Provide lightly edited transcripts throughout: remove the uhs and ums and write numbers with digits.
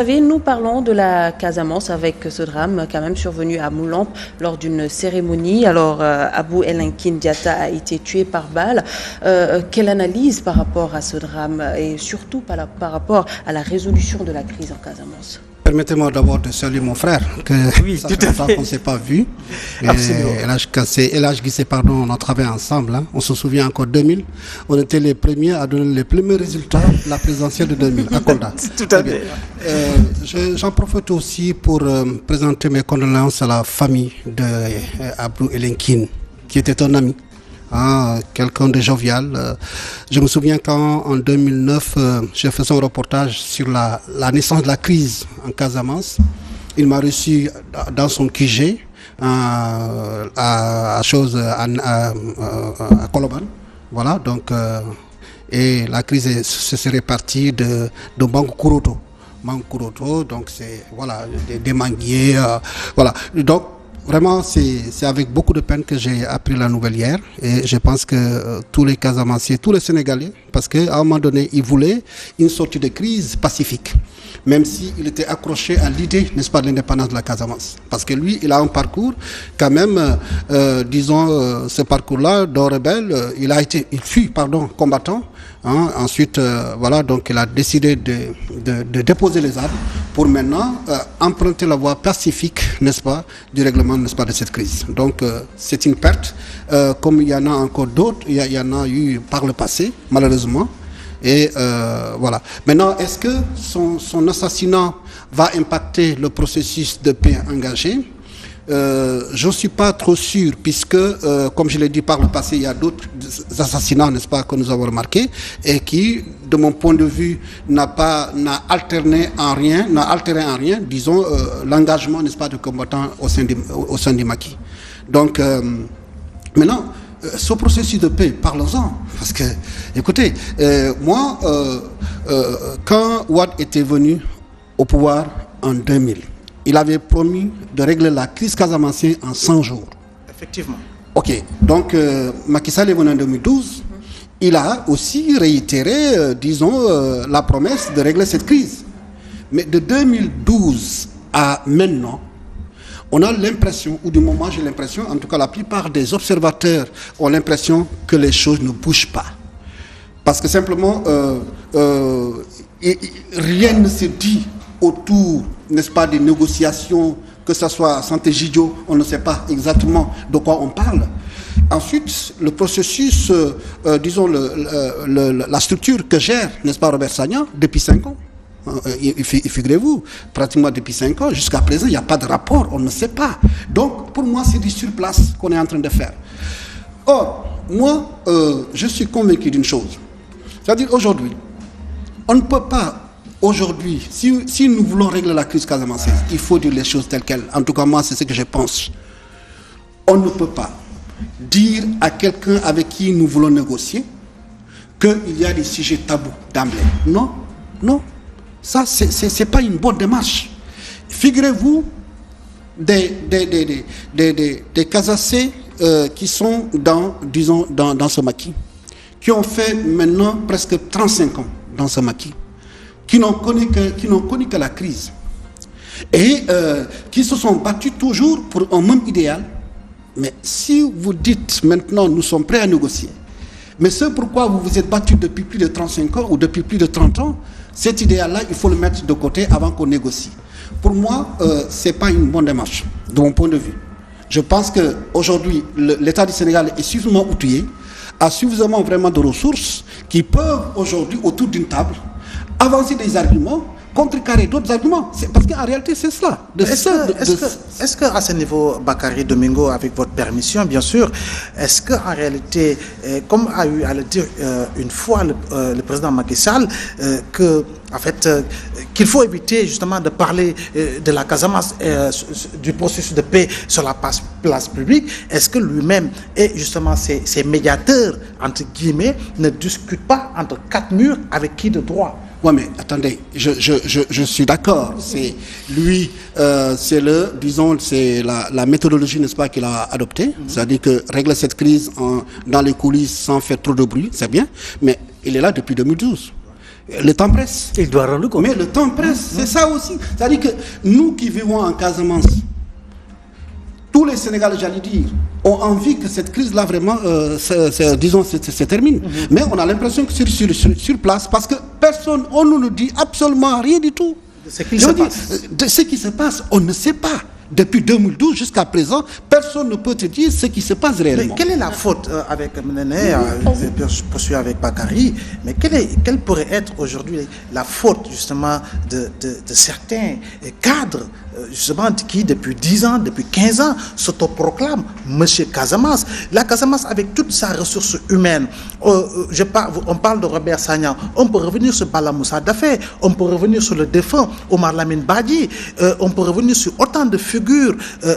Nous parlons de la Casamance avec ce drame quand même survenu à Moulamp lors d'une cérémonie. Alors, Abou Elinkine Diatta a été tué par balle. Quelle analyse par rapport à ce drame et surtout par rapport à la résolution de la crise en Casamance? Permettez-moi d'abord de saluer mon frère, que ça fait longtemps qu'on ne s'est pas vu. Elhadj Guissé, pardon, on a travaillé ensemble. Hein. On se souvient encore 2000. On était les premiers à donner les premiers résultats de la présidentielle de 2000 à Kolda. Tout à fait. J'en profite aussi pour présenter mes condoléances à la famille d'Abou Elinkine, qui était un ami. Quelqu'un de jovial. Je me souviens quand en 2009, j'ai fait son reportage sur la naissance de la crise en Casamance. Il m'a reçu dans son QG à Koloban. Voilà, donc, et la crise se serait partie de Mangukuroto. Mangukuroto, donc c'est voilà, des manguiers. Voilà, donc. Vraiment, c'est avec beaucoup de peine que j'ai appris la nouvelle hier et je pense que tous les Casamanciens, tous les Sénégalais, parce qu'à un moment donné, ils voulaient une sortie de crise pacifique, même s'il était accroché à l'idée, n'est-ce pas, de l'indépendance de la Casamance. Parce que lui, il a un parcours, quand même, disons, ce parcours-là, d'un rebelle, il fut combattant. Ensuite, voilà, donc il a décidé de déposer les armes pour maintenant emprunter la voie pacifique, n'est-ce pas, du règlement, n'est-ce pas, de cette crise. Donc, c'est une perte, comme il y en a encore d'autres, il y en a eu par le passé, malheureusement. Et voilà. Maintenant, est-ce que son assassinat va impacter le processus de paix engagé? Je ne suis pas trop sûr, puisque, comme je l'ai dit par le passé, il y a d'autres assassinats, n'est-ce pas, que nous avons remarqués, et qui, de mon point de vue, n'a altéré en rien, disons, l'engagement, n'est-ce pas, de combattants au sein du maquis. Donc, maintenant, ce processus de paix, parlons-en, parce que, écoutez, moi, quand Wade était venu au pouvoir en 2000, il avait promis de régler la crise casamancienne en 100 jours. Effectivement. Ok, donc Macky Sall est venu en 2012. Il a aussi réitéré, disons, la promesse de régler cette crise. Mais de 2012 à maintenant, on a l'impression, ou du moment j'ai l'impression, en tout cas la plupart des observateurs ont l'impression que les choses ne bougent pas. Parce que simplement, rien ne se dit autour, n'est-ce pas, des négociations, que ce soit à Santé Jidjo, on ne sait pas exactement de quoi on parle. Ensuite, le processus, disons, la structure que gère, n'est-ce pas, Robert Sagna, depuis 5 ans. Figurez-vous, pratiquement depuis 5 ans, jusqu'à présent, il n'y a pas de rapport, on ne sait pas. Donc, pour moi, c'est du surplace qu'on est en train de faire. Or, moi, je suis convaincu d'une chose. C'est-à-dire, aujourd'hui, on ne peut pas. Aujourd'hui, si nous voulons régler la crise casamançaise, il faut dire les choses telles quelles. En tout cas, moi, c'est ce que je pense. On ne peut pas dire à quelqu'un avec qui nous voulons négocier qu'il y a des sujets tabous d'emblée. Non, non. Ça, c'est pas une bonne démarche. Figurez-vous des Casacés qui sont dans ce maquis, qui ont fait maintenant presque 35 ans dans ce maquis, qui n'ont connu que la crise et qui se sont battus toujours pour un même idéal. Mais si vous dites maintenant nous sommes prêts à négocier, mais ce pourquoi vous vous êtes battus depuis plus de 35 ans ou depuis plus de 30 ans, cet idéal-là, il faut le mettre de côté avant qu'on négocie. Pour moi, ce n'est pas une bonne démarche, de mon point de vue. Je pense qu'aujourd'hui, l'État du Sénégal est suffisamment outillé, a suffisamment vraiment de ressources qui peuvent aujourd'hui, autour d'une table, avancer des arguments, contrecarrer d'autres arguments. Parce qu'en réalité, c'est cela. Est-ce qu'à ce niveau, Bakary Domingo, avec votre permission, bien sûr, est-ce qu'en réalité, comme a eu à le dire une fois le président Macky Sall, qu'il faut éviter justement de parler de la Casamance, du processus de paix sur la place publique, est-ce que lui-même et justement ses médiateurs, entre guillemets, ne discutent pas entre quatre murs avec qui de droit? Oui, mais attendez, je suis d'accord. C'est lui, c'est la méthodologie, n'est-ce pas, qu'il a adoptée. C'est-à-dire que régler cette crise dans les coulisses sans faire trop de bruit, c'est bien. Mais il est là depuis 2012. Le temps presse. Il doit rendre compte. Mais le temps presse, c'est ça aussi. C'est-à-dire que nous qui vivons en Casamance, tous les Sénégalais, j'allais dire, ont envie que cette crise-là vraiment, se termine. Mais on a l'impression que sur place, parce que personne, on ne nous dit absolument rien du tout. De ce qui se passe, on ne sait pas. Depuis 2012 jusqu'à présent, personne ne peut te dire ce qui se passe réellement. Mais quelle est la faute avec Mnené, je poursuis avec Bakary, mais quelle pourrait être aujourd'hui la faute justement de certains cadres justement qui depuis 10 ans, depuis 15 ans s'autoproclament Monsieur Casamance. La Casamance avec toute sa ressource humaine, on parle de Robert Sagna, on peut revenir sur Bala Moussa Dafé, on peut revenir sur le défunt Omar Lamine Badji, on peut revenir sur autant de figures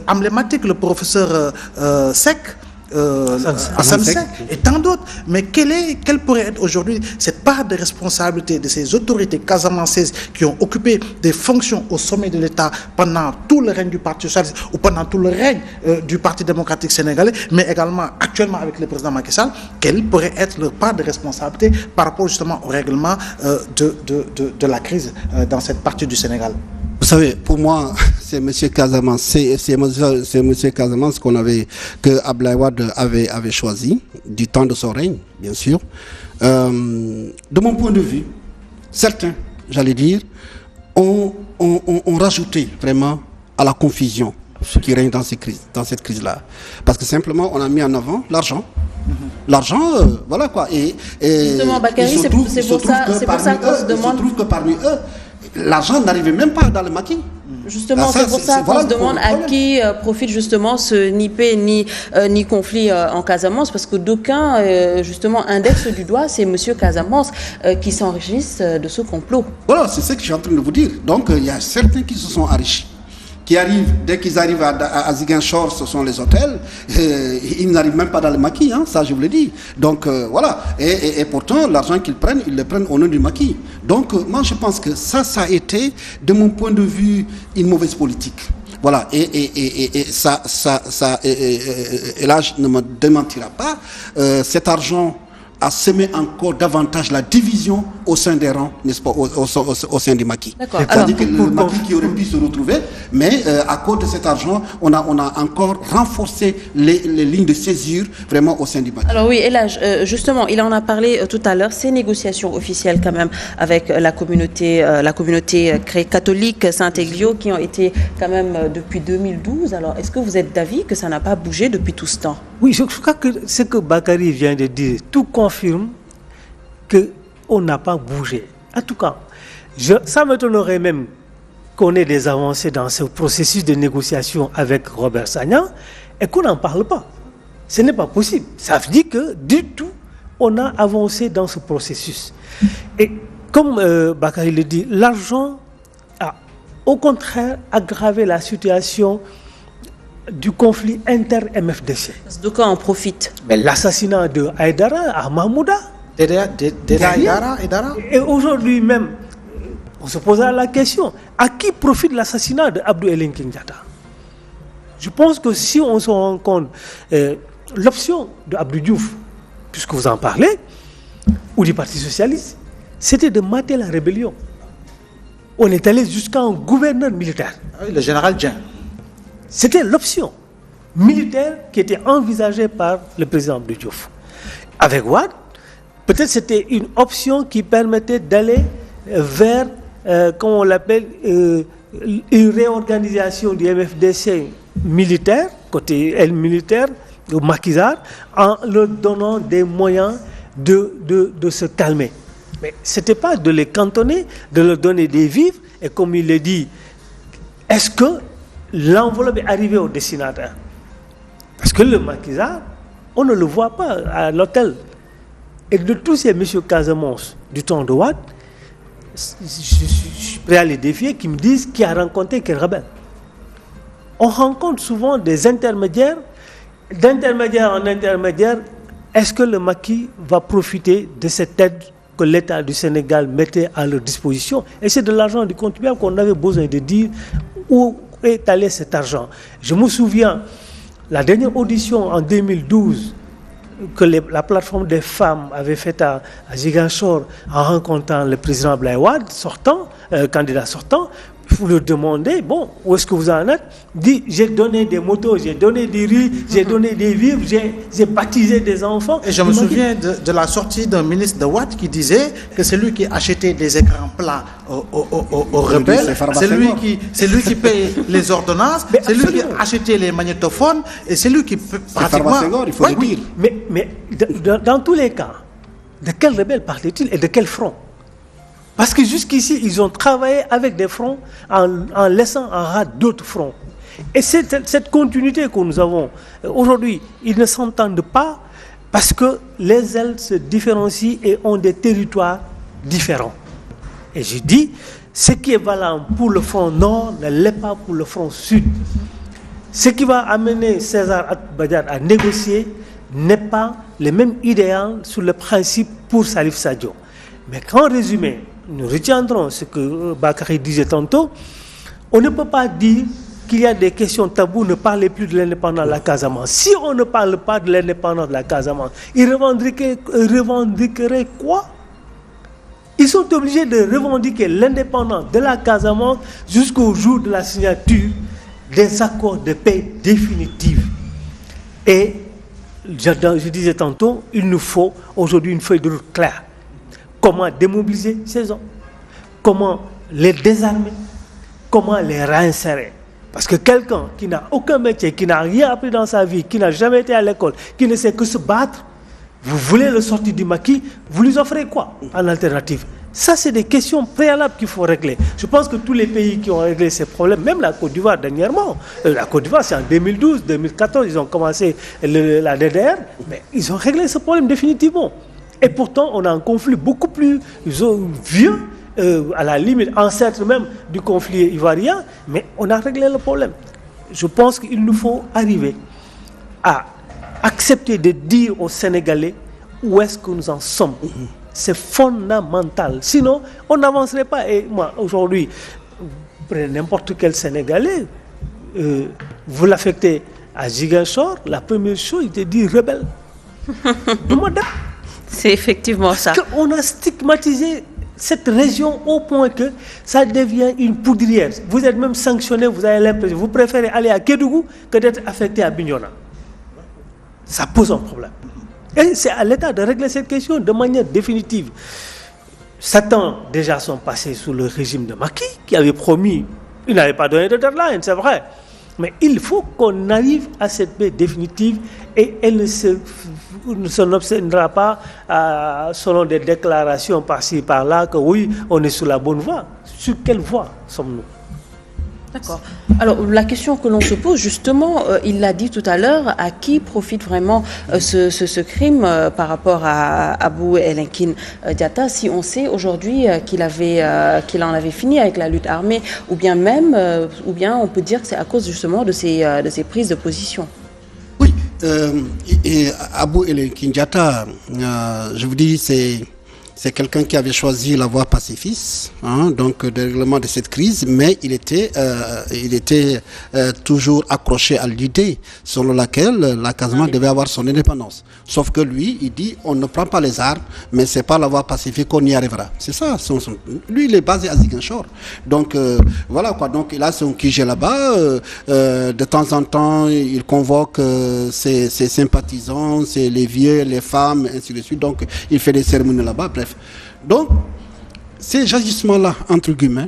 emblématiques, le professeur Seck, Assam Seck et tant d'autres. Mais quelle pourrait être aujourd'hui cette part de responsabilité de ces autorités casamançaises qui ont occupé des fonctions au sommet de l'État pendant tout le règne du Parti socialiste ou pendant tout le règne du Parti démocratique sénégalais, mais également actuellement avec le président Macky Sall? Quelle pourrait être leur part de responsabilité par rapport justement au règlement de la crise dans cette partie du Sénégal? Vous savez, pour moi, c'est M. Casamance, c'est M. Casamance que Abdoulaye Wade avait choisi, du temps de son règne, bien sûr. De mon point de vue, certains, j'allais dire, ont rajouté vraiment à la confusion qui règne dans cette crise-là. Parce que simplement, on a mis en avant l'argent. L'argent, voilà quoi. Et justement, Bakary, c'est pour ça qu'on se demande... Il se trouve que parmi eux, l'argent n'arrivait même pas dans le maquis. Justement, c'est pour ça qu'on se demande à qui profite justement ce ni paix ni conflit en Casamance, parce que d'aucuns justement indexent du doigt, c'est M. Casamance qui s'enrichissent de ce complot. Voilà, c'est ce que je suis en train de vous dire. Donc, il y a certains qui se sont enrichis, qui arrivent, dès qu'ils arrivent à Ziguinchor, ce sont les hôtels, ils n'arrivent même pas dans le maquis, hein, ça je vous l'ai dit. Donc voilà, et pourtant l'argent qu'ils prennent, ils le prennent au nom du maquis. Donc moi je pense que ça a été, de mon point de vue, une mauvaise politique. Voilà, et là je ne me démentira pas, cet argent a semé encore davantage la division au sein des rangs, n'est-ce pas, au sein du maquis. C'est-à-dire que le maquis qui aurait pu se retrouver, mais à cause de cet argent, on a encore renforcé les lignes de césure vraiment au sein du maquis. Alors oui, et là, justement, il en a parlé tout à l'heure, ces négociations officielles quand même avec la communauté catholique Saint-Églio qui ont été quand même depuis 2012. Alors, est-ce que vous êtes d'avis que ça n'a pas bougé depuis tout ce temps? Oui, je crois que ce que Bakary vient de dire, tout confirme qu'on n'a pas bougé. En tout cas, ça m'étonnerait même qu'on ait des avancées dans ce processus de négociation avec Robert Sagna et qu'on n'en parle pas. Ce n'est pas possible. Ça veut dire que du tout, on a avancé dans ce processus. Et comme Bakary le dit, l'argent a au contraire aggravé la situation du conflit inter-MFDC. De quoi on profite? Mais l'assassinat de Haïdara à Mahmouda. Haïdara. Et aujourd'hui même, on se posera la question, à qui profite l'assassinat de Abdou Elinkine Diatta? Je pense que si on se rend compte, l'option de Abdou Diouf, puisque vous en parlez, ou du Parti Socialiste, c'était de mater la rébellion. On est allé jusqu'à un gouverneur militaire. Le général Dien. C'était l'option militaire qui était envisagée par le président Abdou Diouf. Avec Wade, peut-être c'était une option qui permettait d'aller vers, comment on l'appelle, une réorganisation du MFDC militaire, côté aile militaire, au Macky Sall, en leur donnant des moyens de se calmer. Mais ce n'était pas de les cantonner, de leur donner des vivres, et comme il le dit, est-ce que l'enveloppe est arrivée au destinataire? Parce que le Macky Sall, on ne le voit pas à l'hôtel. Et de tous ces messieurs Casamance du temps de Wade, je suis prêt à les défier, qui me disent qui a rencontré quel rebelle. On rencontre souvent des intermédiaires, d'intermédiaire en intermédiaire. Est-ce que le Macky va profiter de cette aide que l'État du Sénégal mettait à leur disposition? Et c'est de l'argent du contribuable qu'on avait besoin de dire où est allé cet argent. Je me souviens, la dernière audition en 2012 que la plateforme des femmes avait faite à Ziguinchor en rencontrant le président Abdoulaye Wade, candidat sortant, vous leur demandez, bon, où est-ce que vous en êtes? Dit, j'ai donné des motos, j'ai donné des riz, j'ai donné des vivres, j'ai baptisé des enfants. Et je me souviens de la sortie d'un ministre de Wade qui disait que c'est lui qui achetait des écrans plats aux rebelles, c'est lui qui paye les ordonnances, c'est lui qui achetait les magnétophones, et c'est lui qui pratiquement... Senghor, il faut le dire. Mais dans tous les cas, de quel rebelle parlait-il et de quel front? Parce que jusqu'ici, ils ont travaillé avec des fronts en laissant en rade d'autres fronts. Et cette continuité que nous avons, aujourd'hui, ils ne s'entendent pas parce que les ailes se différencient et ont des territoires différents. Et je dis, ce qui est valable pour le front nord ne l'est pas pour le front sud. Ce qui va amener César Badiate à négocier n'est pas le même idéal sur le principe pour Salif Sadio. Mais qu'en résumé, nous retiendrons ce que Bakary disait tantôt, on ne peut pas dire qu'il y a des questions taboues, ne parlez plus de l'indépendance de la Casamance. Si on ne parle pas de l'indépendance de la Casamance, ils revendiqueraient quoi? Ils sont obligés de revendiquer l'indépendance de la Casamance jusqu'au jour de la signature des accords de paix définitifs. Et je disais tantôt, il nous faut aujourd'hui une feuille de route claire. Comment démobiliser ces hommes? Comment les désarmer? Comment les réinsérer? Parce que quelqu'un qui n'a aucun métier, qui n'a rien appris dans sa vie, qui n'a jamais été à l'école, qui ne sait que se battre, vous voulez le sortir du maquis, vous lui offrez quoi en alternative? Ça, c'est des questions préalables qu'il faut régler. Je pense que tous les pays qui ont réglé ces problèmes, même la Côte d'Ivoire dernièrement, la Côte d'Ivoire c'est en 2012, 2014, ils ont commencé la DDR, mais ils ont réglé ce problème définitivement. Et pourtant, on a un conflit beaucoup plus vieux, à la limite, ancêtre même du conflit ivoirien, mais on a réglé le problème. Je pense qu'il nous faut arriver à accepter de dire aux Sénégalais où est-ce que nous en sommes. C'est fondamental. Sinon, on n'avancerait pas. Et moi, aujourd'hui, prenez n'importe quel Sénégalais, vous l'affectez à Ziguinchor, la première chose, il te dit rebelle. C'est effectivement ça. Parce qu'on a stigmatisé cette région au point que ça devient une poudrière. Vous êtes même sanctionné, vous avez l'impression, vous préférez aller à Kédougou que d'être affecté à Bignona. Ça pose un problème. Et c'est à l'État de régler cette question de manière définitive. 7 ans déjà sont passés sous le régime de Macky, qui avait promis, il n'avait pas donné de deadline, c'est vrai. Mais il faut qu'on arrive à cette paix définitive et elle ne s'obtiendra pas selon des déclarations par-ci, par-là, que oui, on est sur la bonne voie. Sur quelle voie sommes-nous? D'accord. Alors, la question que l'on se pose, justement, il l'a dit tout à l'heure, à qui profite vraiment ce crime par rapport à Abou El-Hakim Diatta, si on sait aujourd'hui qu'il en avait fini avec la lutte armée, ou bien on peut dire que c'est à cause justement de ces prises de position. Oui, et Abou El-Hakim Diatta, je vous dis, c'est quelqu'un qui avait choisi la voie pacifiste, donc de règlement de cette crise, mais il était toujours accroché à l'idée selon laquelle la Casamance devait avoir son indépendance. Sauf que lui, il dit, on ne prend pas les armes, mais c'est par la voie pacifique qu'on y arrivera. C'est ça. Lui, il est basé à Ziguinchor. Donc voilà quoi. Donc il a son QG là-bas. De temps en temps, il convoque ses sympathisants, les vieux, les femmes, ainsi de suite. Donc il fait des cérémonies là-bas. Bref. Donc, ces agissements-là, entre guillemets,